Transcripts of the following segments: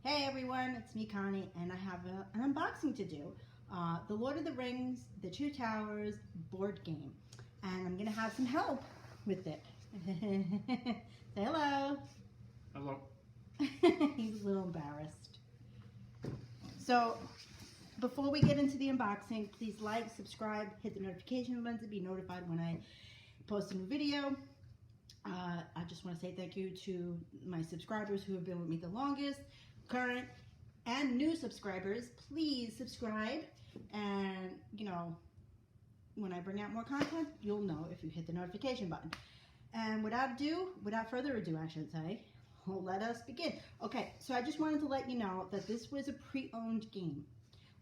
Hey everyone, it's me Connie, and I have an unboxing to do. The Lord of the Rings, The Two Towers board game. And I'm going to have some help with it. Say hello. Hello. He's a little embarrassed. So, before we get into the unboxing, please like, subscribe, hit the notification button to be notified when I post a new video. I just want to say thank you to my subscribers who have been with me the longest, current and new subscribers. Please subscribe, and when I bring out more content, you'll know if you hit the notification button. And without further ado, I should say, let us begin. Okay, so I just wanted to let you know that this was a pre-owned game.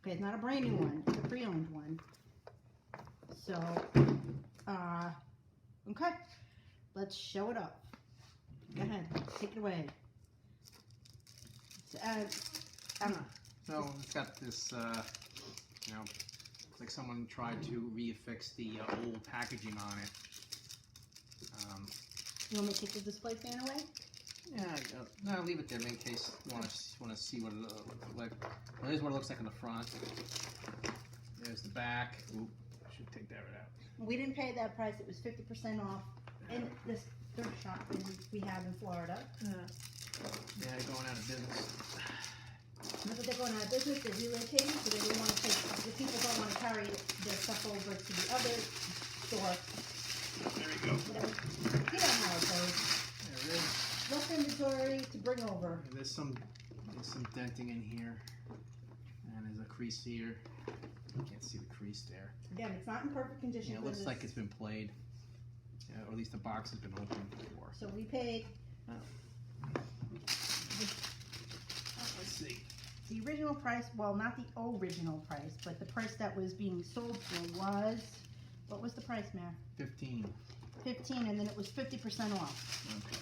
Okay, it's not a brand new one, it's a pre-owned one. So, okay, let's show it up. Go ahead, take it away. So it's got this, looks like someone tried to reaffix the old packaging on it. You want me to take the display fan away? Yeah, no, leave it there in case you want to see what it looks like. Well, here's what it looks like in the front. There's the back. Oop, I should take that right out. We didn't pay that price. It was 50% off in this thrift shop we have in Florida. Yeah, they're going out of business. But they're going out of business, they're relocating, so they didn't want to take, the people don't want to carry their stuff over to the other store. There we go. You know how it goes. There it is. Less inventory to bring over. There's some denting in here, and there's a crease here. You can't see the crease there. Again, it's not in perfect condition. Yeah, it looks like it's been played, or at least the box has been opened before. So we paid. Let's see. The original price, well, not the original price, but the price that was being sold for was, what was the price, Matt? 15. 15, and then it was 50% off. Okay.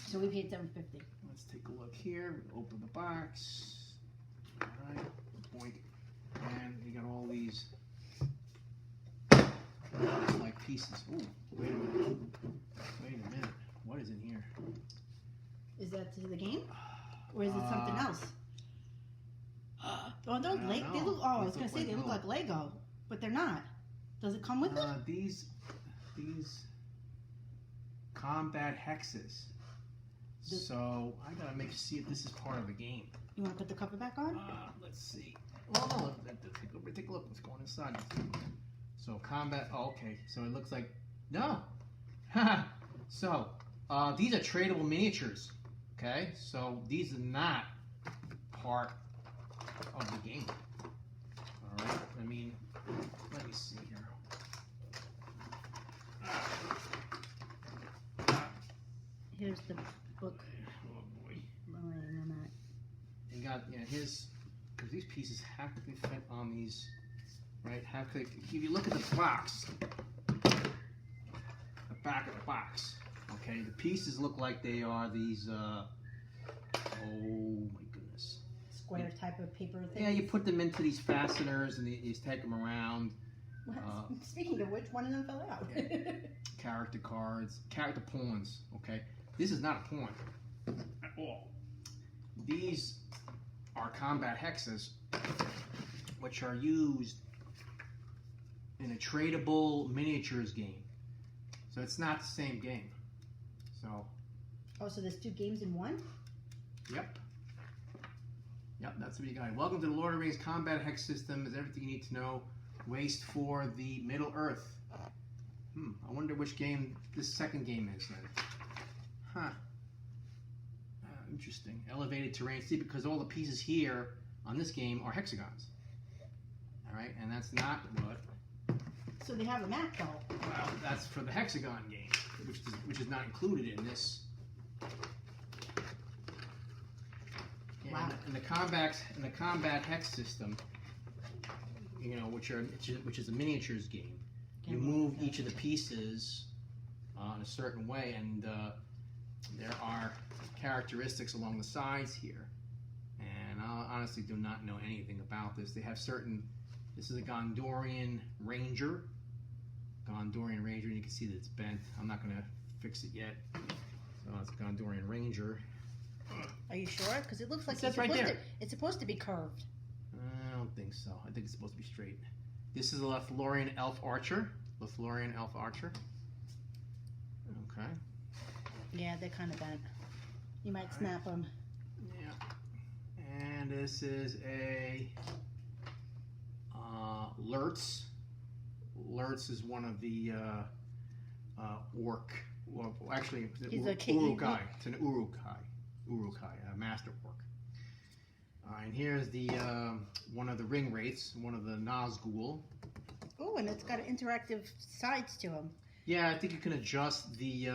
So we paid $7.50. Let's take a look here. Open the box. All right. Boink. And we got all these like pieces. Ooh, wait a minute. Wait a minute. What is in here? Is that to the game? Or is it something else? Oh, those they look. Oh, I was gonna say they look like Lego, but they're not. Does it come with it? These combat hexes. So I gotta see if this is part of the game. You want to put the cover back on? Let's see. Oh, take a look. What's going inside? So combat. Oh, okay. So it looks like no. So these are tradable miniatures. Okay, so these are not part of the game. All right, I mean, let me see here. Here's the book. Oh boy. You got his, because these pieces have to be fit on these, right? If you look at the box, the back of the box. Okay, the pieces look like they are these, oh my goodness. Square type of paper thing. Yeah, you put them into these fasteners and you take them around. Speaking of which, one of them fell out. Yeah. Character cards, character pawns, okay? This is not a pawn at all. These are combat hexes, which are used in a tradable miniatures game. So it's not the same game. So. Oh, so there's two games in one? Yep. Yep, that's what you got. Welcome to the Lord of the Rings Combat Hex System. Is everything you need to know. Waste for the Middle Earth. I wonder which game this second game is then. Huh. Interesting. Elevated terrain. See, because all the pieces here on this game are hexagons. All right, and that's not what. So they have a map though. Well, that's for the hexagon game, which is not included in this. Wow. In the combat hex system, which is a miniatures game, you move each of the pieces in a certain way, and there are characteristics along the sides here. And I honestly do not know anything about this. They have certain. This is a Gondorian Ranger. And you can see that it's bent. I'm not going to fix it yet. So it's a Gondorian Ranger. Are you sure? Because it looks like says right there. It's supposed to be curved. I don't think so. I think it's supposed to be straight. This is a Lothlorien Elf Archer. Lothlorien Elf Archer. Okay. Yeah, they're kind of bent. You might snap them. Yeah. And this is a Lurtz. Lurtz is one of the orc. Well, actually, it's an Urukai. It's an Urukai, a master orc. And here's the one of the ring wraiths, one of the Nazgul. Oh, and it's got interactive sides to them. Yeah, I think you can adjust the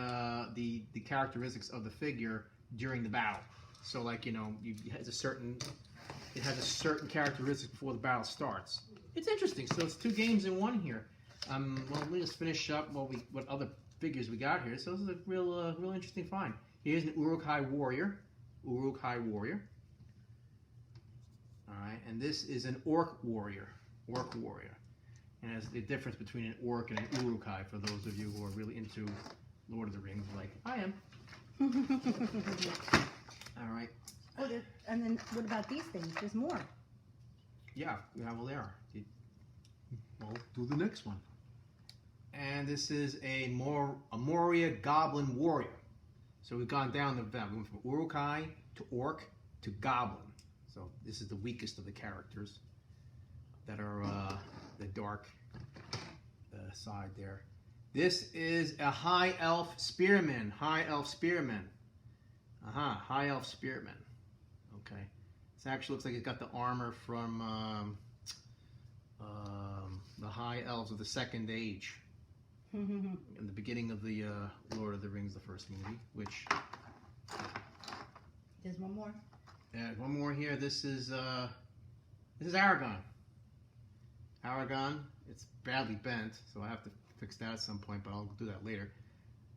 characteristics of the figure during the battle. So, like, it has a certain characteristic before the battle starts. It's interesting. So it's 2 games in one here. Well, let me just finish up what other figures we got here. So this is a real interesting find. Here's an Urukai warrior. Urukai warrior. All right, and this is an orc warrior. Orc warrior. And there's the difference between an orc and an Urukai for those of you who are really into Lord of the Rings, like I am. All right. Oh, and then what about these things? There's more. Yeah, well, they are. Well, do the next one. And this is a Moria Goblin Warrior. So we've gone down the vent. We went from Urukai to Orc to Goblin. So this is the weakest of the characters that are the dark side there. This is a High Elf Spearman. High Elf Spearman. High Elf Spearman. Okay. This actually looks like it's got the armor from the High Elves of the Second Age. In the beginning of the Lord of the Rings, the first movie, which... There's one more. Yeah, one more here. This is Aragon. Aragon. It's badly bent, so I have to fix that at some point, but I'll do that later.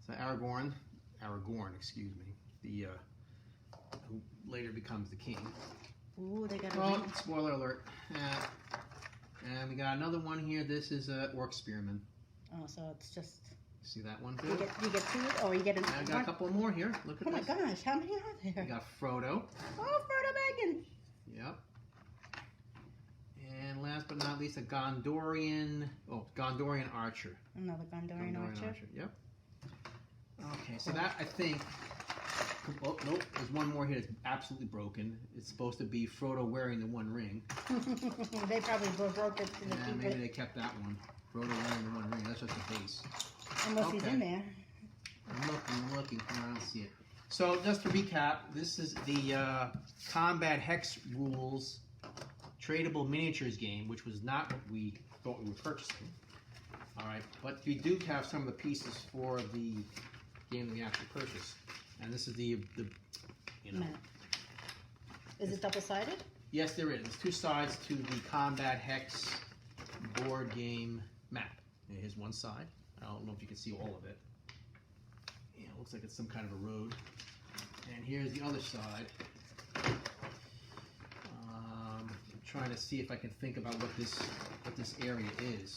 So Aragorn, excuse me, the who later becomes the king. Ooh, they got a ring. Spoiler alert. And we got another one here. This is Orc Spearman. Oh, so it's just... See that one too? You get 2, or you get I got a couple more here. Look at this. Oh my gosh, how many are there? We got Frodo. Oh, Frodo Baggins. Yep. And last but not least, a Gondorian Archer. Another Gondorian Archer. Yep. Okay, so that, I think... Oh, nope, there's one more here that's absolutely broken. It's supposed to be Frodo wearing the One Ring. They probably broke it. Yeah, maybe they kept that one. Frodo wearing the One Ring. That's just the base. Unless he's in there. I'm looking. I don't see it. So, just to recap, this is the Combat Hex Rules tradable miniatures game, which was not what we thought we were purchasing. Alright, but we do have some of the pieces for the game that we actually purchased. And this is the Map. Is it double-sided? Yes, there is. There's 2 sides to the Combat Hex board game map. Here's one side. I don't know if you can see all of it. Yeah, it looks like it's some kind of a road. And here's the other side. I'm trying to see if I can think about what this area is.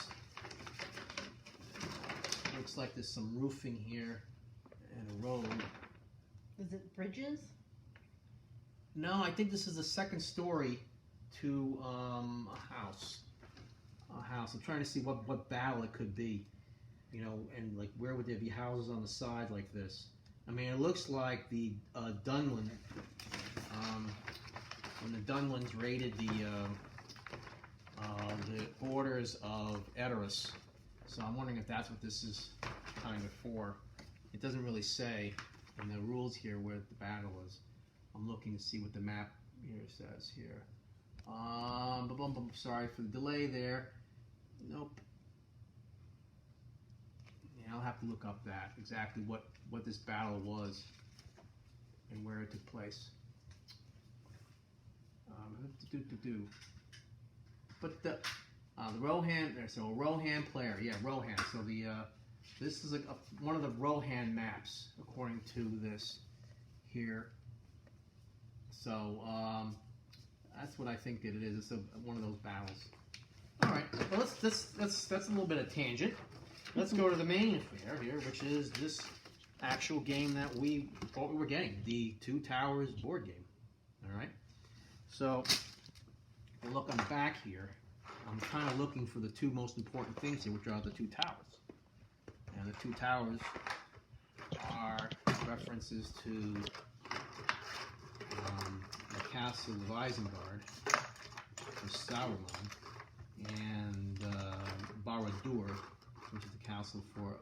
Looks like there's some roofing here and a road. Is it bridges? No, I think this is the second story to a house. I'm trying to see what battle it could be, and like where would there be houses on the side like this? I mean, it looks like the Dunlin, when the Dunlins raided the borders of Edoras. So I'm wondering if that's what this is kind of for. It doesn't really say in the rules here where the battle is. I'm looking to see what the map here says here. Sorry for the delay there. Nope. Yeah, I'll have to look up that exactly what this battle was and where it took place. But the Rohan, so a Rohan player, yeah, Rohan. So this is one of the Rohan maps according to this here. So that's what I think that it is. It's one of those battles. All right, well, that's a little bit of tangent. Let's go to the main affair here, which is this actual game that we thought we were getting, the Two Towers board game. All right. So, if you look on the back here, I'm kind of looking for the two most important things here, which are the two towers. And the two towers are references to the castle of Isengard, for Sauron, and Barad-dûr, which is the castle for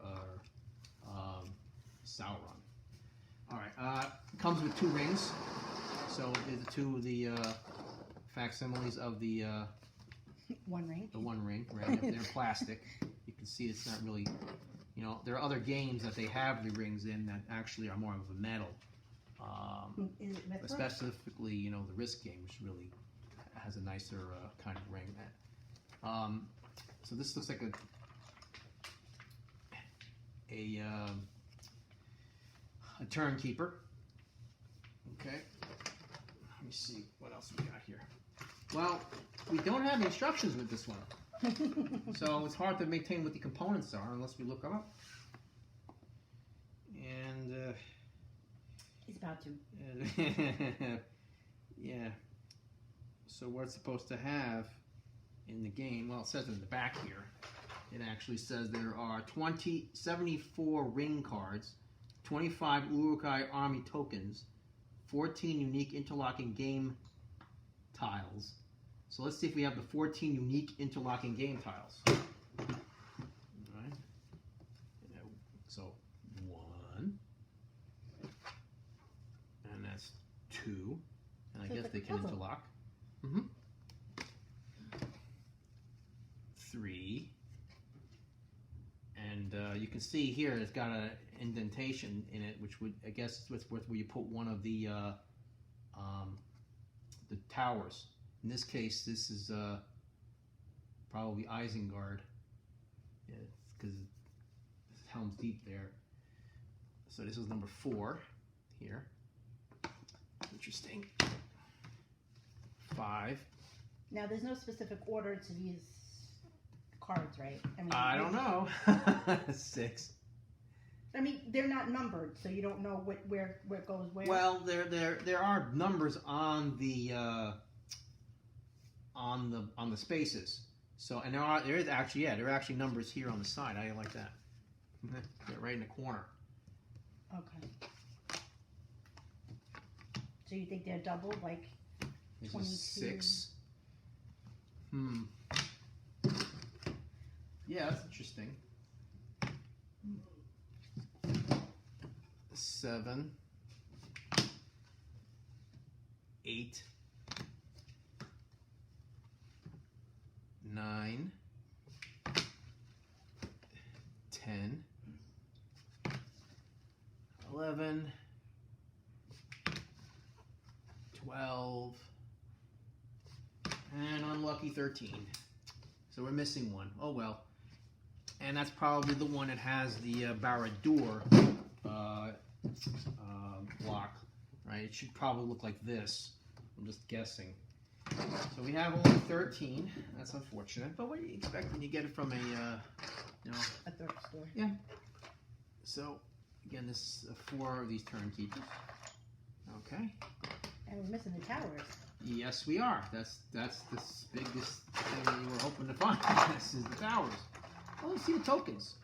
Sauron. All right, comes with 2 rings. So these are 2 of the facsimiles of the one ring. The one ring, right? They're plastic. You can see it's not really, you know, there are other games that they have the rings in that actually are more of a metal. Is it Mithril? Specifically, you know, the Risk game, which really has a nicer kind of ring. So this looks like a turn keeper. Okay. Let me see what else we got here. Well, we don't have instructions with this one, so it's hard to maintain what the components are unless we look them up. And he's about to. Yeah. So what it's supposed to have in the game, well, it says in the back here, it actually says there are 74 ring cards, 25 Uruk-hai army tokens, 14 unique interlocking game tiles. So let's see if we have the 14 unique interlocking game tiles. Alright. So 1. And that's 2. And I So guess it's they like a can puzzle. interlock. 3. And you can see here it's got an indentation in it, which would, I guess, it's where you put one of the towers. In this case, this is probably Isengard. Yeah, because Helm's Deep there. So this is number 4 here. Interesting. 5. Now, there's no specific order to these cards, right? I don't know. 6. I mean, they're not numbered, so you don't know where it goes where. Well, there are numbers on the spaces. So, and there is actually, yeah, there are actually numbers here on the side. I like that. They're right in the corner. Okay. So you think they're doubled, like This 22? is 6. Yeah, that's interesting. 7. 8. 9. 10. 11. 12. And unlucky 13. So we're missing one. Oh well. And that's probably the one that has the Barad-dûr block, right? It should probably look like this. I'm just guessing. So we have only 13. That's unfortunate. But what do you expect when you get it from a thrift store? Yeah. So again, this is 4 of these turn keepers. Okay. And we're missing the towers. Yes, we are. That's the biggest thing that you were hoping to find. This is the towers. Oh, you see the tokens.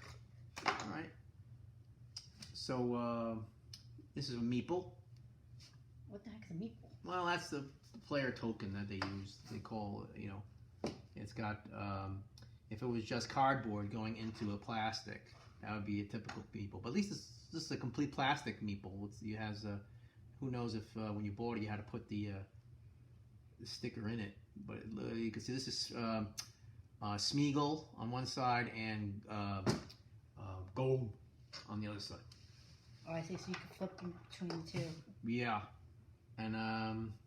All right. So this is a meeple. What the heck's a meeple? Well, that's the player token that they use. They call, it's got, if it was just cardboard going into a plastic, that would be a typical meeple. But at least this is a complete plastic meeple. It has who knows if when you bought it you had to put the sticker in it. But you can see this is Smeagol on one side and gold on the other side. Oh, I see. So you can flip them between the two. Yeah. And,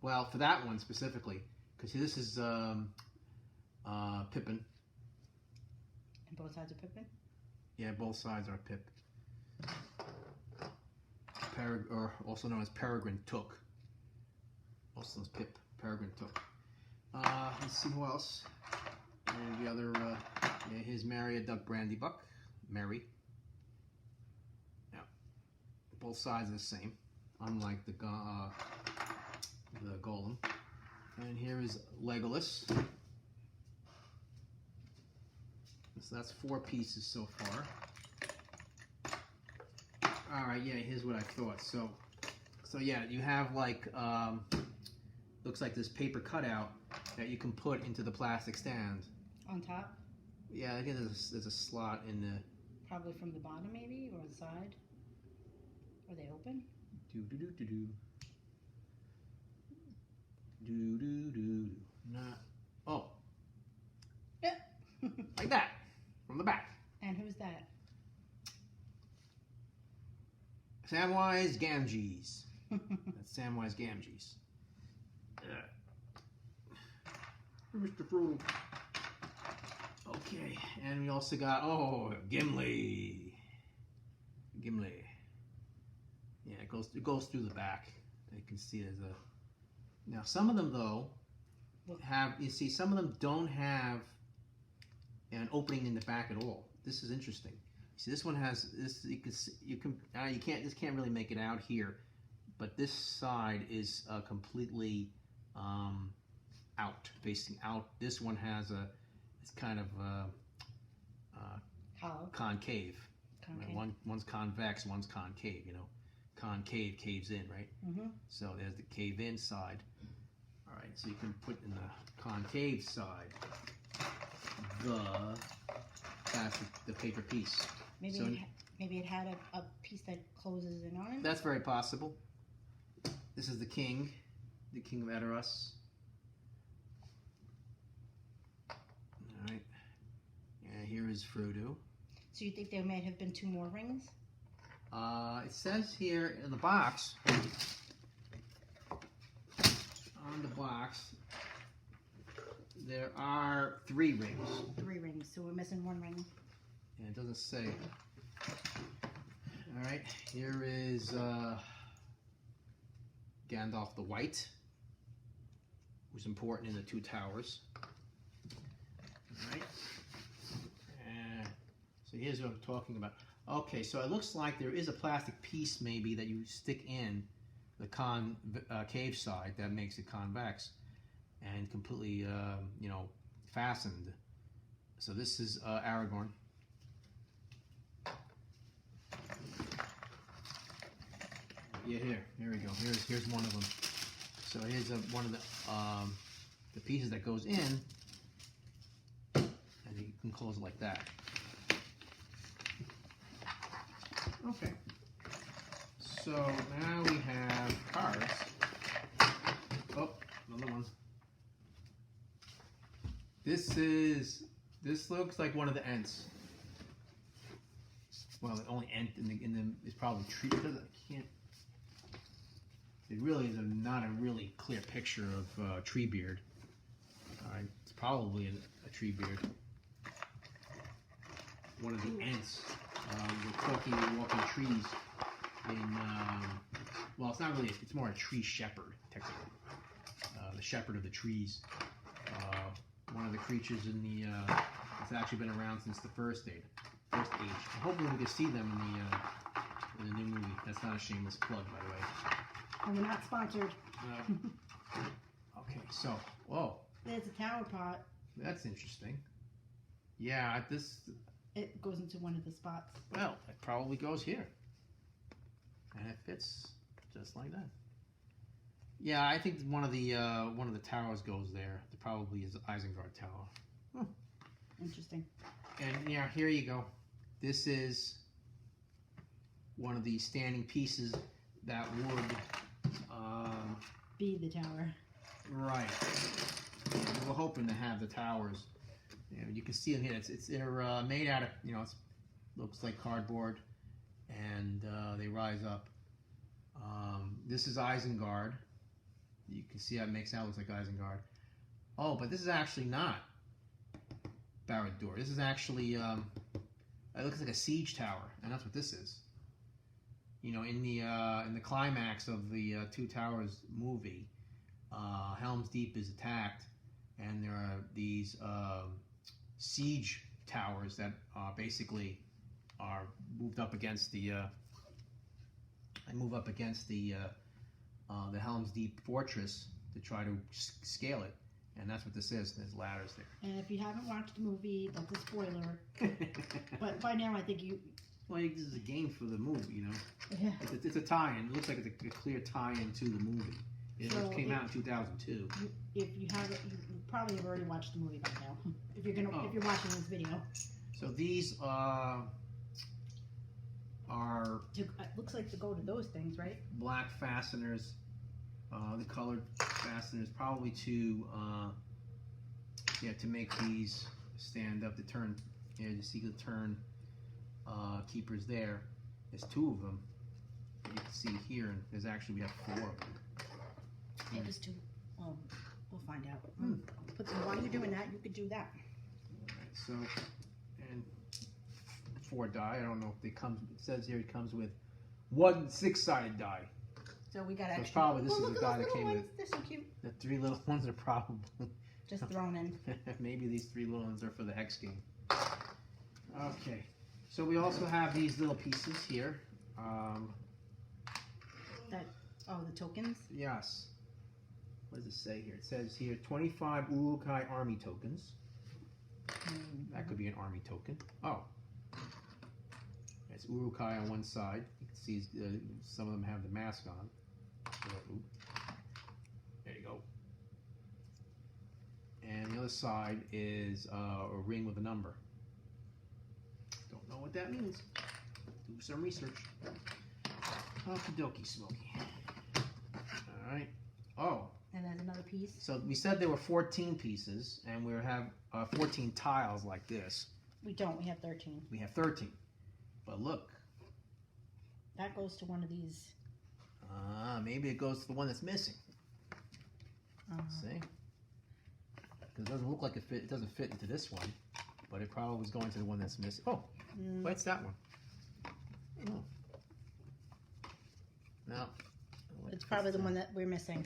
well, for that one specifically, because this is Pippin. And both sides are Pippin? Yeah, both sides are Pip. Or also known as Peregrine Took. Also known as Pip. Peregrine Took. Let's see who else. And the other, his Mary, a Duck Brandy Buck. Mary. Yeah. Both sides are the same, unlike the golem. And here is Legolas. So that's 4 pieces so far. All right, yeah, here's what I thought. So yeah, you have like looks like this paper cutout that you can put into the plastic stand. On top? Yeah, I guess there's a slot in the. Probably from the bottom, maybe, or the side. Are they open? Not. Oh. Yeah. Like that, from the back. And who's that? Samwise Gamgees. That's Samwise Gamgees. Mr. Frodo. Okay, and we also got, Gimli. Gimli. Yeah, it goes through the back. You can see there's a. Now some of them though have. You see, some of them don't have an opening in the back at all. This is interesting. See, this one has this. You can't really make it out here, but this side is completely out, facing out. This one has it's kind of hollow, concave. One's convex, one's concave. You know, concave caves in, right? Mm-hmm. So there's the cave in side. All right, so you can put in the concave side the paper piece. Maybe So- maybe it had a piece that closes in on it. That's very possible. This is the king of Edoras. All right. And here is Frodo. So you think there may have been 2 more rings? It says here in the box, on the box, there are 3 rings. 3 rings. So we're missing 1 ring. And it doesn't say. All right. Here is Gandalf the White, who's important in the 2 towers. All right. So here's what I'm talking about. Okay, so it looks like there is a plastic piece maybe that you stick in the cave side that makes it convex and completely, fastened. So this is Aragorn. Yeah, here we go. Here's one of them. So here's one of the pieces that goes in, and you can close it like that. Okay. So now we have cards. Oh, another one. This looks like one of the Ents. Well, the only Ent in the is probably tree. Because I can't. It really is not a really clear picture of Treebeard. It's probably a Treebeard. One of the Ents. The walking trees in, well, it's not really, it's more a tree shepherd, technically. The shepherd of the trees. One of the creatures in the, it's actually been around since the first age. And hopefully we can see them in the new movie. That's not a shameless plug, by the way. And we're not sponsored. Okay, so, whoa. There's a tower pot. That's interesting. Yeah, It goes into one of the spots. Well, it probably goes here. And it fits just like that. Yeah, I think one of the towers goes there. It probably is the Isengard Tower. Interesting. And yeah, here you go. This is one of the standing pieces that would Be the tower. right. We're hoping to have the towers. You can see them here. They're made out of, it looks like cardboard, and they rise up. This is Isengard. You can see how it makes out looks like Isengard. Oh, but this is actually not Barad-dûr. This is actually it looks like a siege tower, and that's what this is. In the climax of the Two Towers movie, Helm's Deep is attacked, and there are these siege towers that basically are moved up against the I move up against the Helm's Deep fortress to try to scale it, and that's what this is. There's ladders there. And if you haven't watched the movie, that's a spoiler. But by now, I think you. Well, this is a game for the movie, you know. Yeah. It's a tie-in. It looks like it's a clear tie-in to the movie. It came out in 2002. If you haven't, you probably have already watched the movie by now. If you're watching this video. So these are It looks like to go to those things, right? black fasteners. The colored fasteners probably to make these stand up. To turn, you see the turn keepers there. There's 2 of them that you can see here, and we have 4 of them. Yeah, there's 2. Well, we'll find out. But while you're doing that, you could do that. Alright, so, and 4 die. I don't know if they come. It says here it comes with 1 6-sided die. So we got So extra. probably this is look the at die those that little came ones. with. They're so cute. The 3 little ones are probably Just thrown in. maybe these 3 little ones are for the X game. Okay, so we also have these little pieces here. The tokens. Yes. What does it say here? It says here 25 Urukai army tokens. That could be an army token. Oh. It's Urukai on one side. You can see some of them have the mask on. There you go. And the other side is a ring with a number. Don't know what that means. Do some research. Okie dokie, Smokey. Alright. Oh. And then another piece. So we said there were 14 pieces, and we have 14 tiles like this. We don't. We have 13. We have 13. But look. That goes to one of these. Maybe it goes to the one that's missing. See? Because it doesn't look like it doesn't fit into this one, but it probably was going to the one that's missing. Oh, what's that one? Oh. No. It's probably the one that we're missing.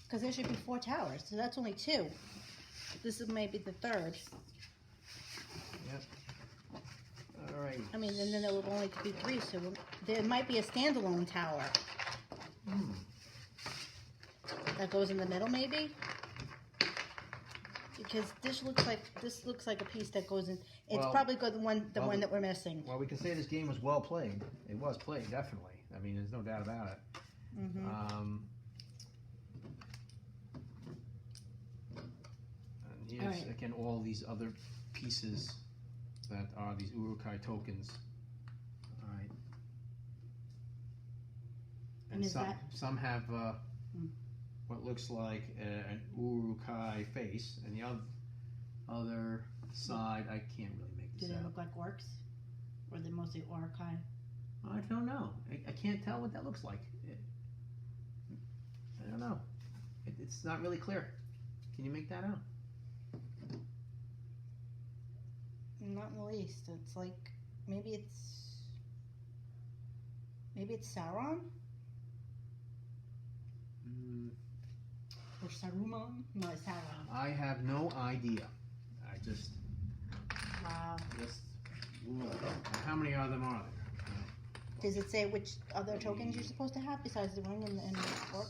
Because there should be 4 towers, so that's only 2. This is maybe the 3rd. Yep. All right. I mean, and then there will only be 3, so there might be a standalone tower. That goes in the middle, maybe. Because this looks like a piece that goes in. It's probably the one that we're missing. Well, we can say this game was well played. It was played, definitely. I mean, there's no doubt about it. And here's again all these other pieces that are these Urukai tokens. All right. And some have what looks like an Urukai face, and the other side I can't really make this out. Do they look like orcs, or are they mostly Urukai? I don't know. I can't tell what that looks like. I don't know. It's not really clear. Can you make that out? Not in the least. It's like maybe it's Sauron or Saruman. No, it's Sauron. I have no idea. I just Wow. how many of them are there? Does it say which other tokens you're supposed to have besides the ring and the orc?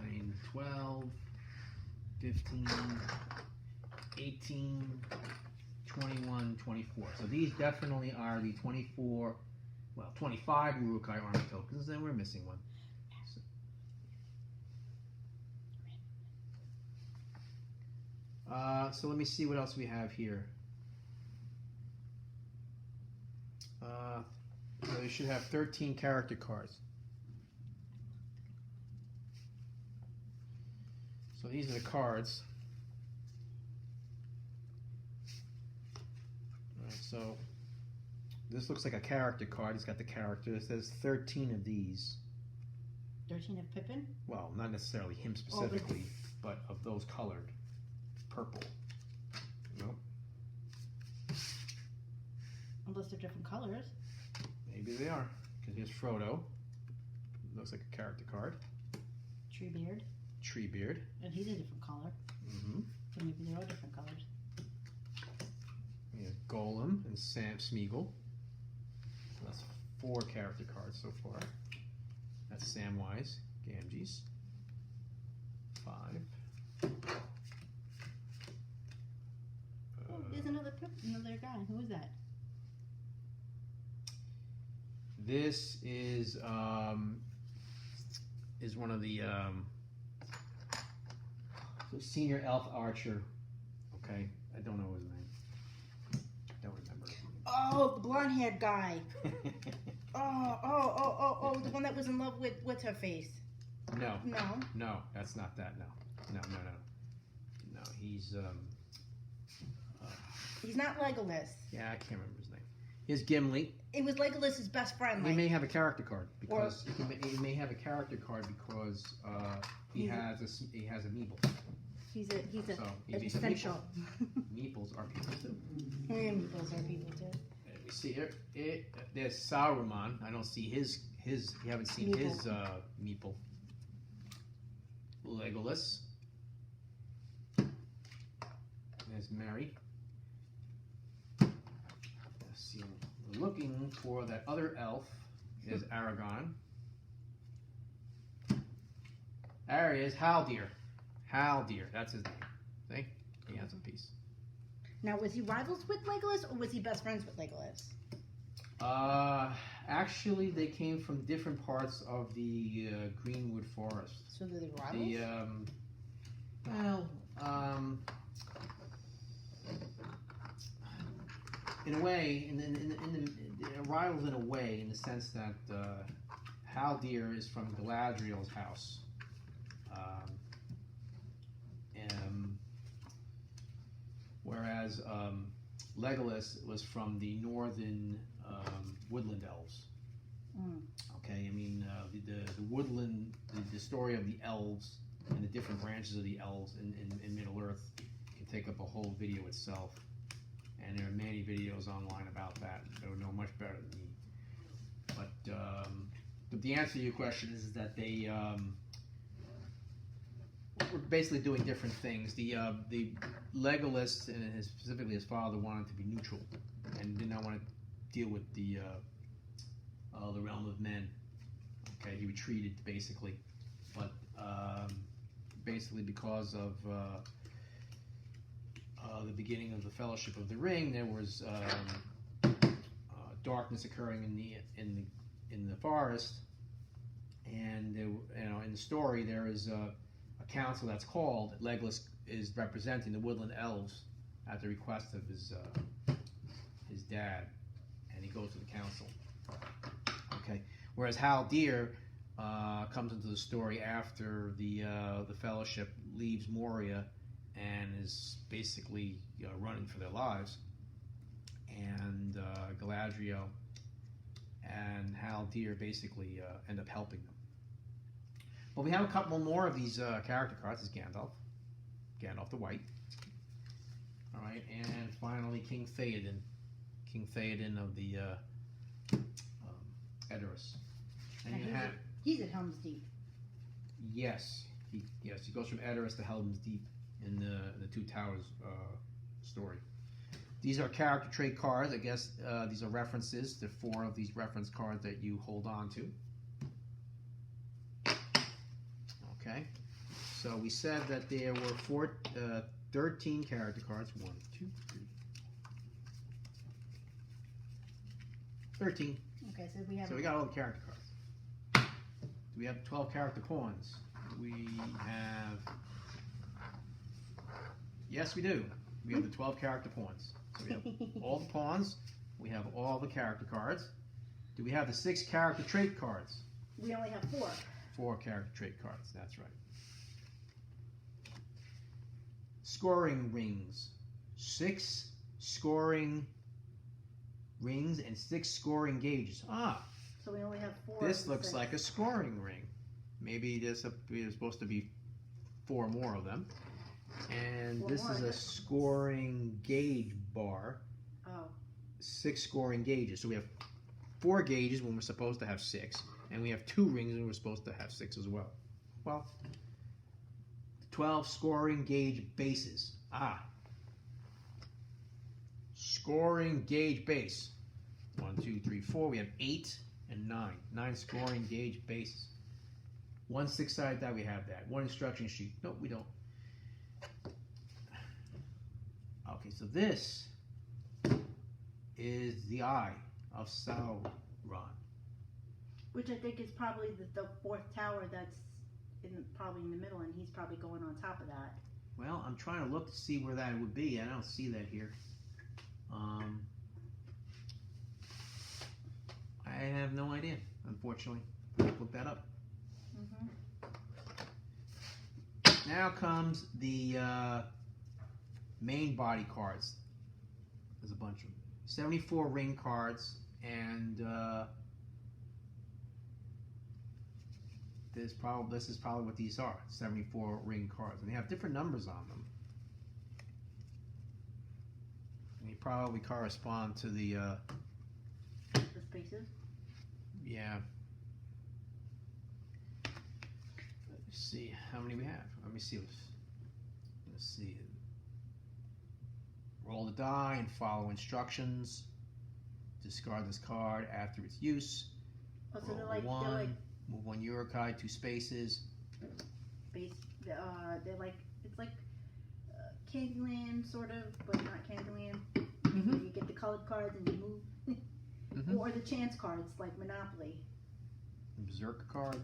9, 12, 15, 18, 21, 24. So these definitely are the 25 Urukai army tokens, and we're missing one. So let me see what else we have here. So you should have 13 character cards. So these are the cards. Alright, so this looks like a character card. It's got the character. It says 13 of these. 13 of Pippin? Well, not necessarily him specifically, but of those colored. Purple. Nope. Unless they're different colors. Maybe they are. Because here's Frodo. Looks like a character card. Treebeard. Treebeard. And he's a different color. So maybe they're all different colors. We have Golem and Sam Smeagol. So that's 4 character cards so far. That's Samwise Gamgee's. 5. Oh, there's another guy. Who is that? This is one of the senior elf archer. Okay, I don't know his name. Don't remember. Oh, the blonde-haired guy. Oh, the one that was in love with what's her face? No. No. No, that's not that. No. No, he's He's not Legolas. yeah, I can't remember his name. Here's Gimli. It was Legolas's best friend. He may have a character card because he may have a character card because he has a meeple. He's He's essential. Meeples are people too. And meeples are people too. Let me see here. There's Saruman. I don't see his. You haven't seen Meeple. his meeple. Legolas. There's Mary. Let's see. We're looking for that other elf. There's Aragon. There he is, Haldir. Haldir, that's his name. See? He has a piece. Now, was he rivals with Legolas, or was he best friends with Legolas? Actually, they came from different parts of the Greenwood Forest. So they're rivals? In a way, they're rivals in a way, in the sense that Haldir is from Galadriel's house. Whereas Legolas was from the northern woodland elves. Mm. Okay, I mean the woodland, the story of the elves and the different branches of the elves in Middle Earth can take up a whole video itself, and there are many videos online about that. They would know much better than me. But the answer to your question is that they were basically doing different things. The Legolas and specifically his father wanted to be neutral and did not want to deal with the realm of men. Okay, he retreated basically, but basically because of the beginning of the Fellowship of the Ring, there was darkness occurring in the forest, and in the story there is a council that's called. Legolas is representing the woodland elves at the request of his dad, and he goes to the council. Okay, whereas Haldir comes into the story after the Fellowship leaves Moria and is basically running for their lives, and Galadriel and Haldir basically end up helping them. But we have a couple more of these character cards. This is Gandalf the White. All right, and finally King Theoden of the Edoras. And he's at Helm's Deep. Yes, he goes from Edoras to Helm's Deep in the Two Towers story. These are character trait cards. I guess these are references to 4 of these reference cards that you hold on to. Okay, so we said that there were 13 character cards. 1, 2, 3, 13. Okay, so we got all the character cards. Do we have 12 character pawns? We have. Yes, we do. We have the 12 character pawns. So we have all the pawns. We have all the character cards. Do we have the 6 character trait cards? We only have 4. 4 character trait cards, that's right. Scoring rings. 6 scoring rings and 6 scoring gauges. So we only have 4. This looks like a scoring ring. Maybe there's supposed to be 4 more of them. And this is a scoring gauge bar. Oh. 6 scoring gauges. So we have 4 gauges when we're supposed to have 6. And we have 2 rings and we're supposed to have 6 as well. Well, 12 scoring gauge bases. Scoring gauge base. 1, 2, 3, 4. We have 8 and 9. 9 scoring gauge bases. 1 6-sided die, we have that. 1 instruction sheet. Nope, we don't. Okay, so this is the eye of Sauron. Which I think is probably the fourth tower that's probably in the middle, and he's probably going on top of that. Well, I'm trying to look to see where that would be. I don't see that here. I have no idea, unfortunately. Look that up. Now comes the main body cards. There's a bunch of them. 74 ring cards, and this is probably what these are. 74 ring cards, and they have different numbers on them. And they probably correspond to the spaces. Yeah. Let's see how many we have. Let me see. Let's see. Roll the die and follow instructions. Discard this card after its use. Oh, so Roll one. Move 1 Urukai 2 spaces. They're like, it's like Candyland sort of, but not Candyland. You get the colored cards and you move. Or the chance cards like Monopoly. Berserker card.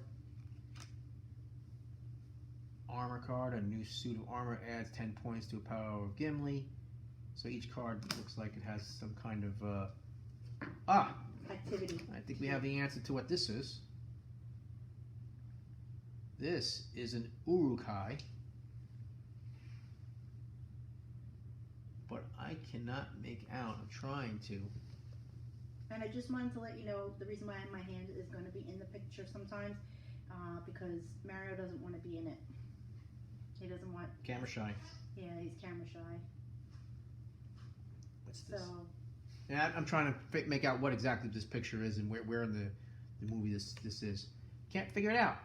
Armor card. A new suit of armor adds 10 points to a power of Gimli. So each card looks like it has some kind of activity. I think we have the answer to what this is. This is an Urukai, but I cannot make out. I'm trying to. And I just wanted to let you know the reason why my hand is going to be in the picture sometimes, because Mario doesn't want to be in it. He doesn't want... Camera shy. Yeah, he's camera shy. What's this? Yeah, I'm trying to make out what exactly this picture is and where in the movie this is. Can't figure it out.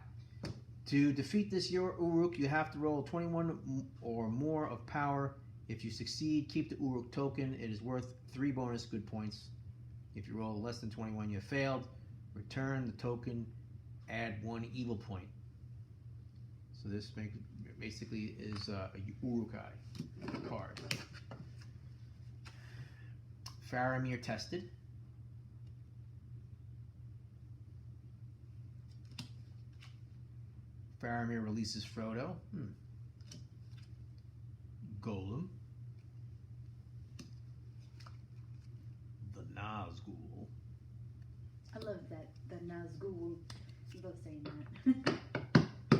To defeat this Uruk, you have to roll 21 or more of power. If you succeed, keep the Uruk token. It is worth 3 bonus good points. If you roll less than 21, you have failed. Return the token, add 1 evil point. So this basically is a Urukai card. Faramir tested. Faramir releases Frodo. Golem. The Nazgul. I love that. The Nazgul. I love saying that.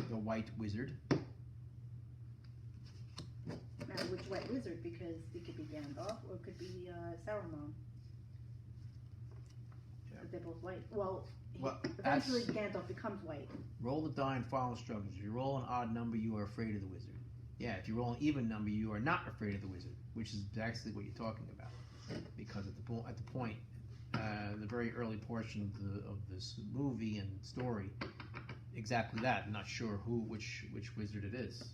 The White Wizard. Now, which White Wizard? Because it could be Gandalf or it could be Saruman. Yeah. But they're both white. Well, eventually Gandalf becomes white. Roll the die and follow instructions. If you roll an odd number, you are afraid of the wizard. Yeah, if you roll an even number, you are not afraid of the wizard, which is actually what you're talking about. Because at the point, the very early portion of this movie and story, exactly that. I'm not sure which wizard it is.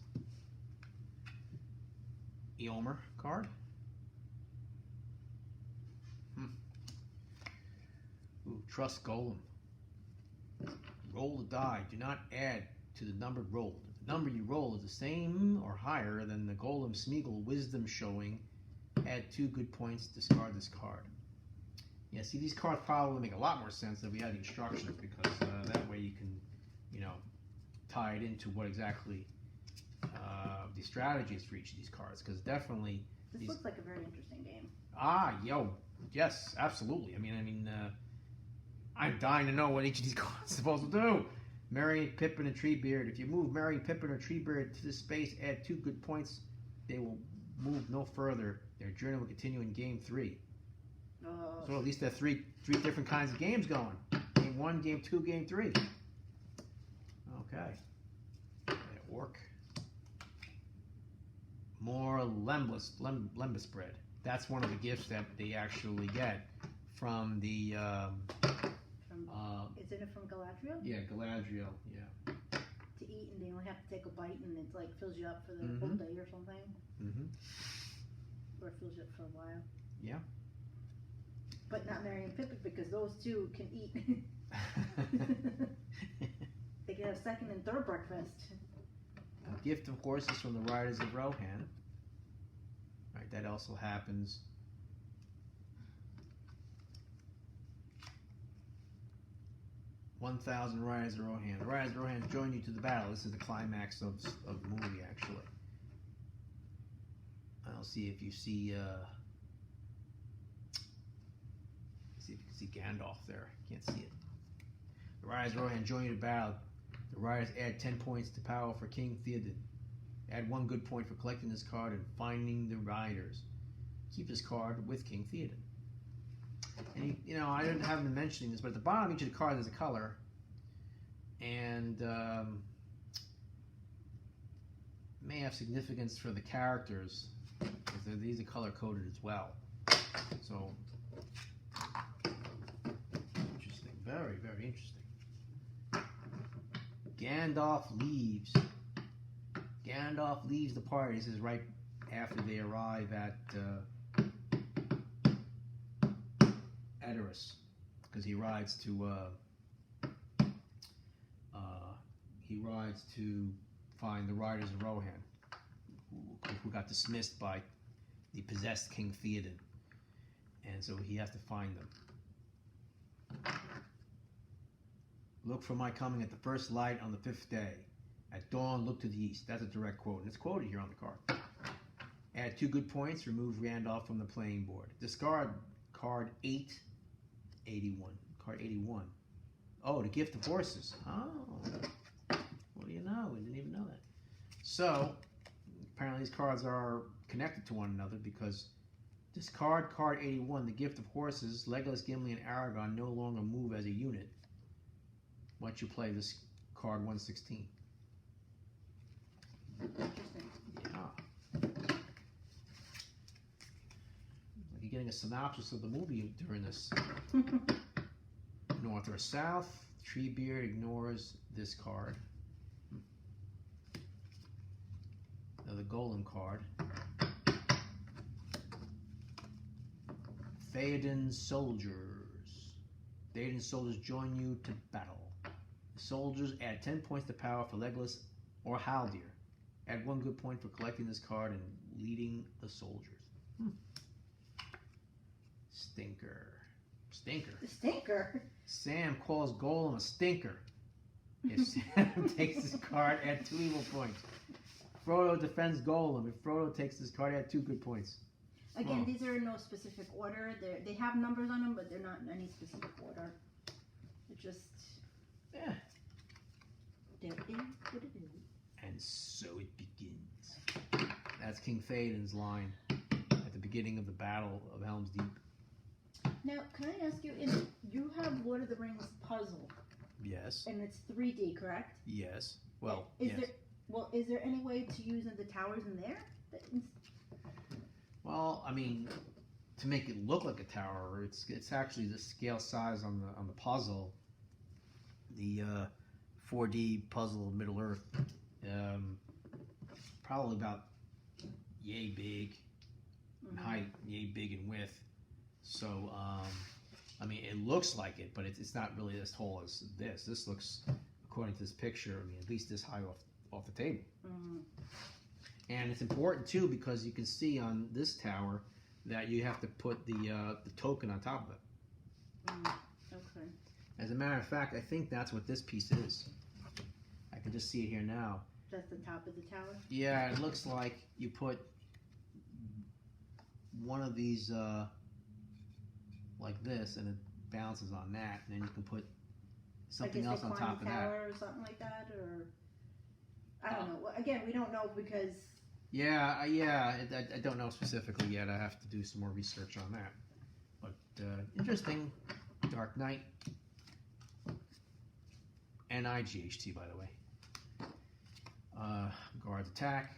Eomer card. Ooh, trust Golem. Roll the die. Do not add to the number rolled. If the number you roll is the same or higher than the Golem Smeagol wisdom showing, add 2 good points, discard this card. Yeah, see, these cards probably make a lot more sense if we had the instructions, because that way you can, tie it into what exactly the strategy is for each of these cards, because definitely... This looks like a very interesting game. Yes, absolutely. I mean, I'm dying to know what each of these cards is supposed to do. Merry, Pippin, and Treebeard. If you move Merry, Pippin, or Treebeard to this space, add 2 good points. They will move no further. Their journey will continue in Game 3. So at least there are three different kinds of games going. Game 1, Game 2, Game 3. Okay. Orc. More lembas bread. That's one of the gifts that they actually get from the... Isn't it from Galadriel? Yeah, Galadriel, yeah. To eat, and they only have to take a bite, and it like fills you up for the whole day or something. Or it fills you up for a while. Yeah. But not Merry and Pippin, because those two can eat They get a second and third breakfast. A gift of horses from the riders of Rohan. Right, that also happens. "1,000 riders of Rohan. The riders of Rohan join you to the battle." This is the climax of the movie, actually. I'll see if you see. See if you can see Gandalf there. Can't see it. "The riders of Rohan join you to battle. The riders add 10 points to power for King Theoden. Add 1 good point for collecting this card and finding the riders. Keep this card with King Theoden." And I didn't have been mentioning this, but at the bottom of each of the cards there's a color, and may have significance for the characters because these are color coded as well. So interesting, very, very interesting. Gandalf leaves. Gandalf leaves the party. This is right after they arrive at Edoras, because he rides to find the riders of Rohan, who got dismissed by the possessed King Theoden, and so he has to find them. "Look for my coming at the first light on the 5th day. At dawn, look to the east." That's a direct quote, and it's quoted here on the card. "Add 2 good points. Remove Randolph from the playing board. Discard card 881. Card 81. Oh, the gift of horses. Oh, what do you know? We didn't even know that. So, apparently these cards are connected to one another because discard card 81, the gift of horses. Legolas, Gimli, and Aragorn no longer move as a unit once you play this card 116. Interesting. Yeah. You're getting a synopsis of the movie during this. North or south, Treebeard ignores this card. Now the Golem card. Theoden's soldiers. Theoden's soldiers join you to battle. The soldiers add 10 points to power for Legolas or Haldir. Add 1 good point for collecting this card and leading the soldiers. Stinker. The stinker? Sam calls Golem a stinker. If Sam takes this card, add 2 evil points. Frodo defends Golem. If Frodo takes this card, add 2 good points. Again, these are in no specific order. They have numbers on them, but they're not in any specific order. They're just... Yeah. There is what it is. And so it begins. That's King Theoden's line at the beginning of the Battle of Helm's Deep. Now, can I ask you, you have Lord of the Rings puzzle. Yes. And it's 3D, correct? Yes. Well, is yes. Is there any way to use the towers in there? Well, I mean, to make it look like a tower, it's actually the scale size on the puzzle. The 4D puzzle of Middle Earth, probably about yay big in height, yay big in width. So, I mean, it looks like it, but it's not really as tall as this. This looks, according to this picture, I mean, at least this high off the table. Mm-hmm. And it's important too because you can see on this tower that you have to put the token on top of it. Okay. As a matter of fact, I think that's what this piece is. I can just see it here now. That's the top of the tower? Yeah, it looks like you put one of these like this, and it bounces on that, and then you can put something else on top of that. Or something like that, or I don't know. Well, again, we don't know because. Yeah, I don't know specifically yet. I have to do some more research on that. But interesting. Dark Knight. NIGHT, by the way. Guards attack.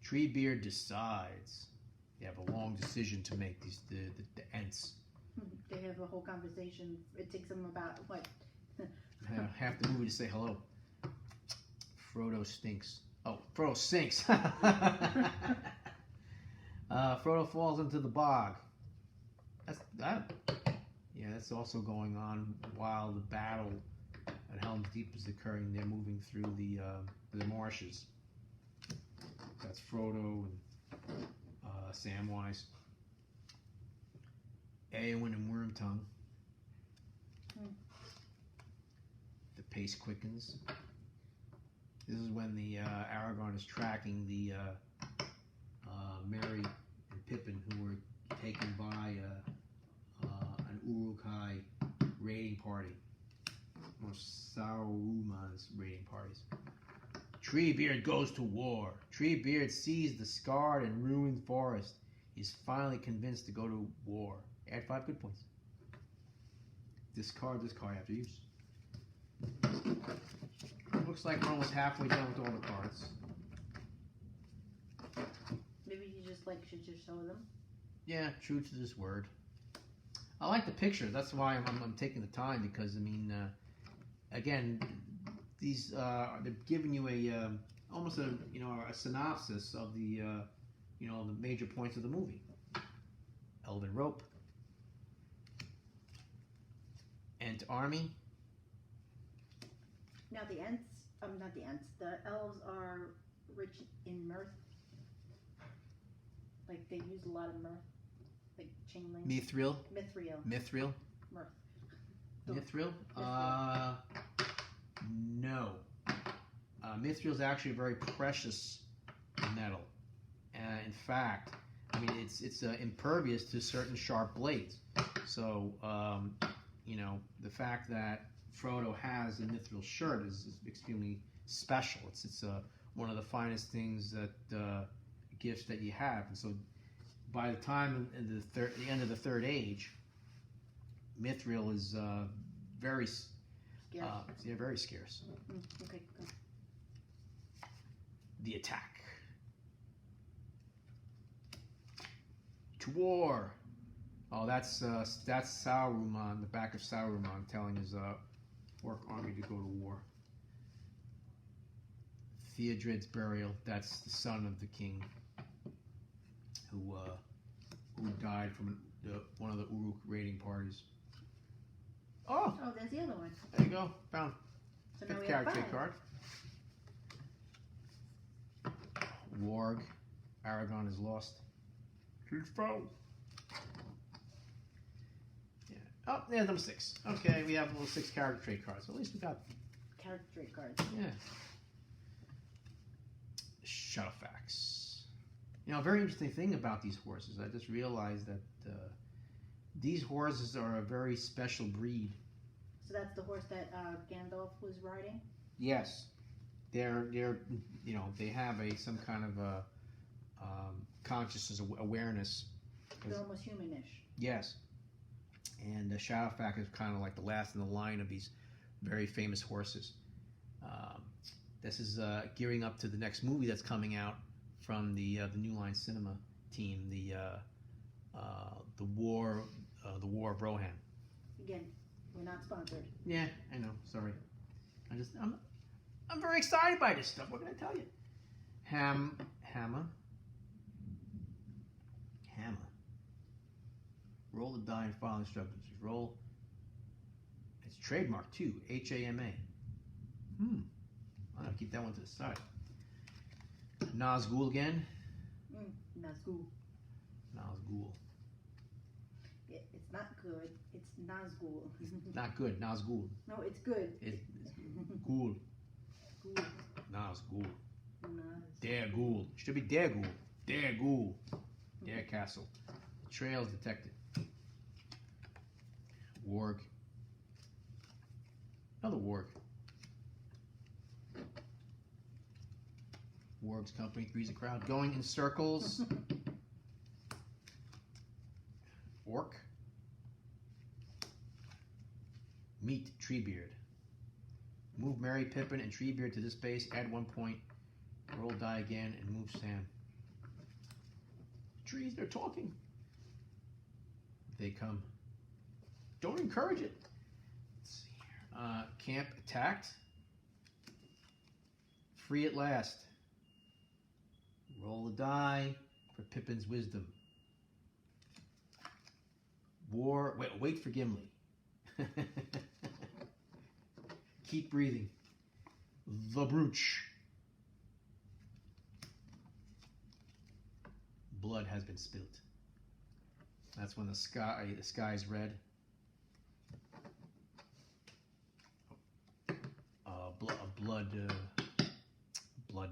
Treebeard decides. They have a long decision to make. The Ents. They have a whole conversation. It takes them about what? Half the movie to say hello. Frodo stinks. Oh, Frodo sinks. Frodo falls into the bog. Yeah, that's also going on while the battle at Helm's Deep is occurring. They're moving through the marshes. That's Frodo and Samwise, Eowyn and Wormtongue. The pace quickens. This is when the Aragorn is tracking the Merry and Pippin, who were taken by an Uruk-hai raiding party, or Saruman's raiding parties. Treebeard goes to war. Treebeard sees the scarred and ruined forest. He's finally convinced to go to war. Add 5 good points. Discard this card after use. Looks like we're almost halfway done with all the cards. Maybe you just should just show them. Yeah, true to this word. I like the picture. That's why I'm taking the time, because I mean, again, these they're giving you a almost a synopsis of the the major points of the movie. Elven rope, Ent army. Now the Ents, not the Ents. The elves are rich in mirth. Like they use a lot of mirth, like chain link. Mithril. Mirth. Mithril? No. Mithril is actually a very precious metal. In fact, I mean, it's impervious to certain sharp blades. So, the fact that Frodo has a mithril shirt is extremely special. It's one of the finest things that gifts that you have. And so, by the time in the end of the Third Age, mithril is very very scarce. Okay. The attack. To war. Oh, that's Saruman, the back of Saruman, telling his orc army to go to war. Theodred's burial. That's the son of the king who died from one of the Uruk raiding parties. Oh, there's the other one. There you go. Found. So now Fifth we have character 5. card. Warg. Aragorn is lost. His foe. Yeah. Oh, there's number 6. Okay, we have a little 6 character trait cards. At least we got Character trait cards. Yeah. Shadowfax. A very interesting thing about these horses. I just realized that these horses are a very special breed. So that's the horse that Gandalf was riding? Yes. They're they have some kind of a consciousness, awareness. They're almost humanish. Yes. And Shadowfax is kind of like the last in the line of these very famous horses. This is gearing up to the next movie that's coming out from the New Line Cinema team, the War of Rohan. Again, we're not sponsored. Yeah, I know. Sorry. I'm very excited by this stuff. What can I tell you? Hammer. Roll the die and follow instructions. Roll. It's trademark too. HAMA. I'm gonna keep that one to the side. Nazgul again. Nazgul. It's not good. It's Nazgul. Not good. Nazgul. No, it's good. It's Ghoul. Ghoul. Nazgul. Naz. Dare Ghoul. Should be Dare Ghoul. Dare Ghoul. Dare Castle. Trails detected. Warg. Another Warg. Warg's company, three's a crowd. Going in circles. Orc. Meet Treebeard. Move Merry, Pippin, and Treebeard to this base. Add 1 point. Roll die again and move Sam. Trees, they're talking. They come. Don't encourage it. Let's see here. Camp attacked. Free at last. Roll a die for Pippin's wisdom. Wait for Gimli. Keep breathing. The Brooch. Blood has been spilt. That's when the sky's red. Blood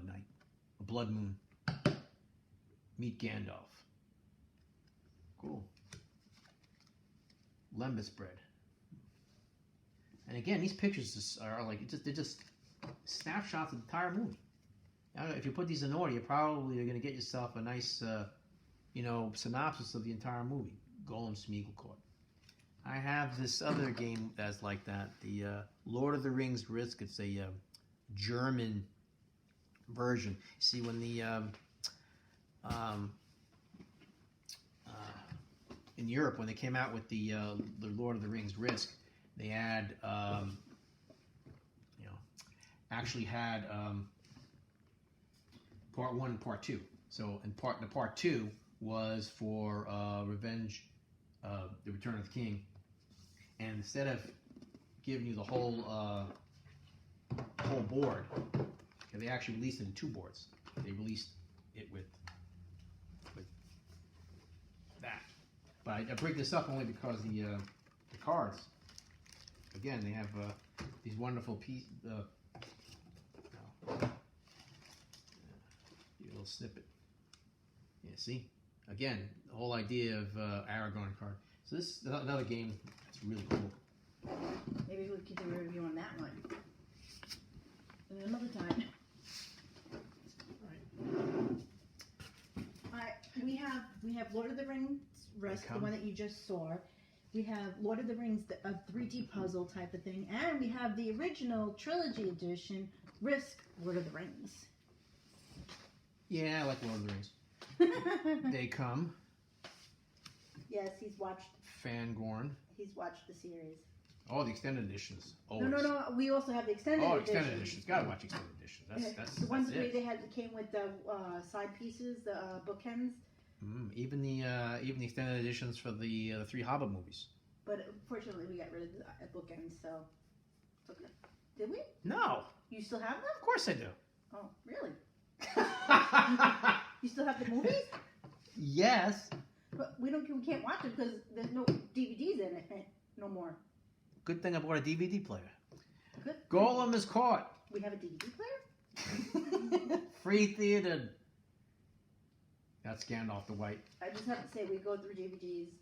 night. A blood moon. Meet Gandalf. Cool. Lembas bread. And again, these pictures are like they're just snapshots of the entire movie. Now, if you put these in order, you're probably going to get yourself a nice, synopsis of the entire movie. Golem Smeagol Court. I have this other game that's like that. The Lord of the Rings Risk. It's a German version. See, when the in Europe, when they came out with the Lord of the Rings Risk, they had actually had part 1 and part 2. So part 2 was for Revenge, the Return of the King, and instead of giving you the whole board, they actually released it in 2 boards. They released it with that. But I bring this up only because the cards, again, they have these wonderful pieces. A little snippet. Yeah, see? Again, the whole idea of Aragorn card. So this is another game that's really cool. Maybe we could do a review on that one another time. Alright, we have Lord of the Rings Risk, the one that you just saw. We have Lord of the Rings, a 3D puzzle type of thing, and we have the original trilogy edition Risk, Lord of the Rings. Yeah, I like Lord of the Rings. They come. Yes, he's watched. Fangorn. He's watched the series. Oh, the extended editions. Always. No. We also have the extended editions. Oh, extended editions. Gotta watch extended editions. That's the ones where they came with the side pieces, the bookends. Even the extended editions for the 3 Hobbit movies. But unfortunately, we got rid of the bookends, so it's okay. Did we? No. You still have them? Of course I do. Oh, really? You still have the movies? Yes. But we can't watch them because there's no DVDs in it no more. Good thing I bought a DVD player. Good. Golem is caught. We have a DVD player? Free theater. That's Gandalf the White. I just have to say, we go through DVDs.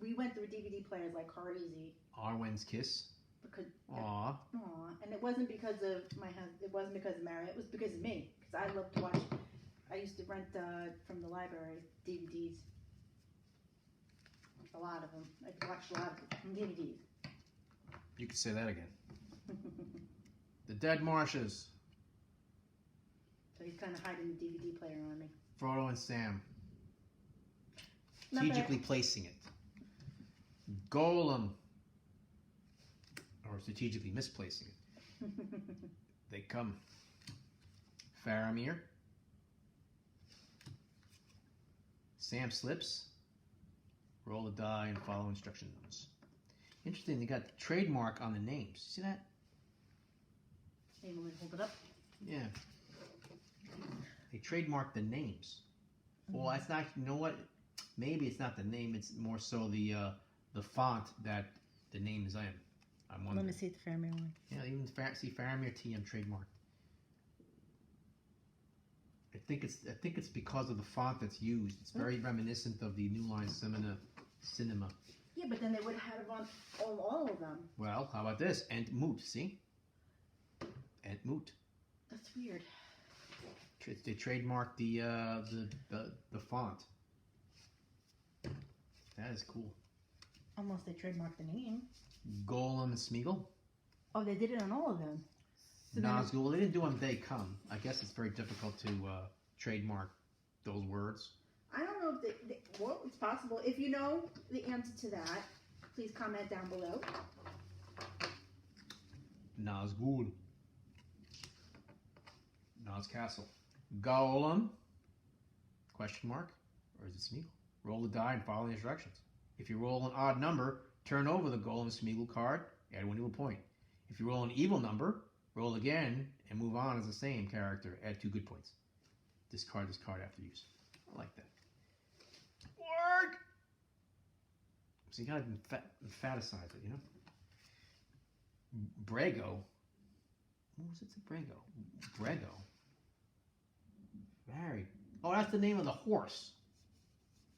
We went through DVD players like crazy. Arwen's Kiss. Because, Aww. And it wasn't because of my husband. It wasn't because of Mary. It was because of me. Because I love to watch. I used to rent from the library DVDs. A lot of them. I watched a lot of DVDs. You could say that again. The Dead Marshes. So he's kind of hiding the DVD player on me. Frodo and Sam. Not Strategically bad. placing it. Golem. Or strategically misplacing it. They come. Faramir. Sam slips. Roll a die and follow instruction notes. Interesting, they got the trademark on the names. See that? Hey, let me hold it up. Yeah. They trademarked the names. Well, that's not, you know what? Maybe it's not the name, it's more so the font that the name is in. I'm wondering. Let me see the Faramir one. Yeah, even see Faramir TM trademarked. I think it's because of the font that's used. It's very reminiscent of the New Line Cinema. Yeah, but then they would have had it on all of them. Well, how about this? Entmoot, see? Entmoot. That's weird. They trademarked the font. That is cool. Almost they trademarked the name. Golem and Smeagol. Oh, they did it on all of them. So Nazgul. They didn't do on They Come. I guess it's very difficult to trademark those words. I don't know if well, it's possible. If you know the answer to that, please comment down below. Nazgul. Naz Castle. Golem. Question mark. Or is it Smeagol? Roll the die and follow the instructions. If you roll an odd number, turn over the Golem Smeagol card, add 1 evil point. If you roll an evil number, roll again and move on as the same character, add 2 good points. Discard this card after use. I like that. Work! So you gotta emphasize it, you know? Brago. What was it? Brago. Brago. Very. Oh, that's the name of the horse.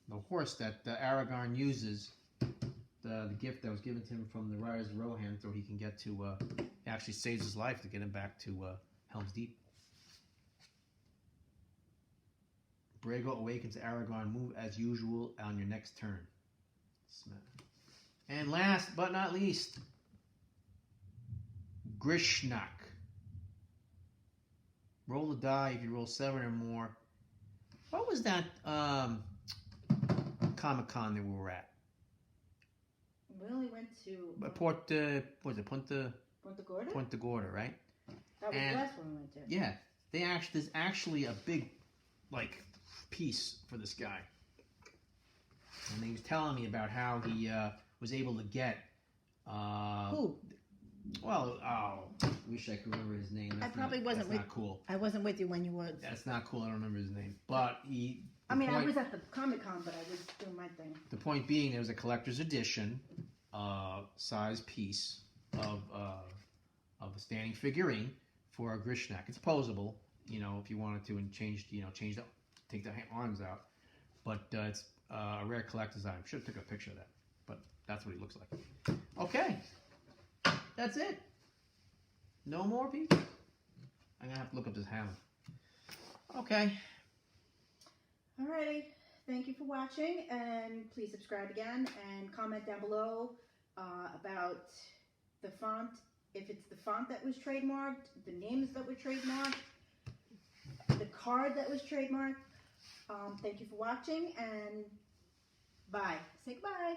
The horse that Aragorn uses. The gift that was given to him from the Riders of Rohan, so he can get to. He actually saves his life to get him back to Helm's Deep. Brago awakens Aragorn. Move as usual on your next turn. And last but not least, Grishnak. Roll a die if you roll 7 or more. What was that Comic-Con that we were at? We only went to... What was it? Punta Gorda? Punta Gorda, right? That was the last one we went to. Yeah. There's actually a big, like, piece for this guy. And he was telling me about how he was able to get... Who? Well, I wish I could remember his name. I probably wasn't That's not cool. I wasn't with you when you were... That's not cool. I don't remember his name. But he... I was at the Comic-Con, but I was doing my thing. The point being, there was a collector's edition size piece of a standing figurine for a Grishnak. It's posable, you know, if you wanted to, and take the arms out. But it's a rare collector's item. Should have took a picture of that. But that's what he looks like. Okay. That's it. No more people? I'm going to have to look up this hammer. Okay. Alrighty. Thank you for watching, and please subscribe again and comment down below about the font, if it's the font that was trademarked, the names that were trademarked, the card that was trademarked. Thank you for watching, and bye. Say goodbye.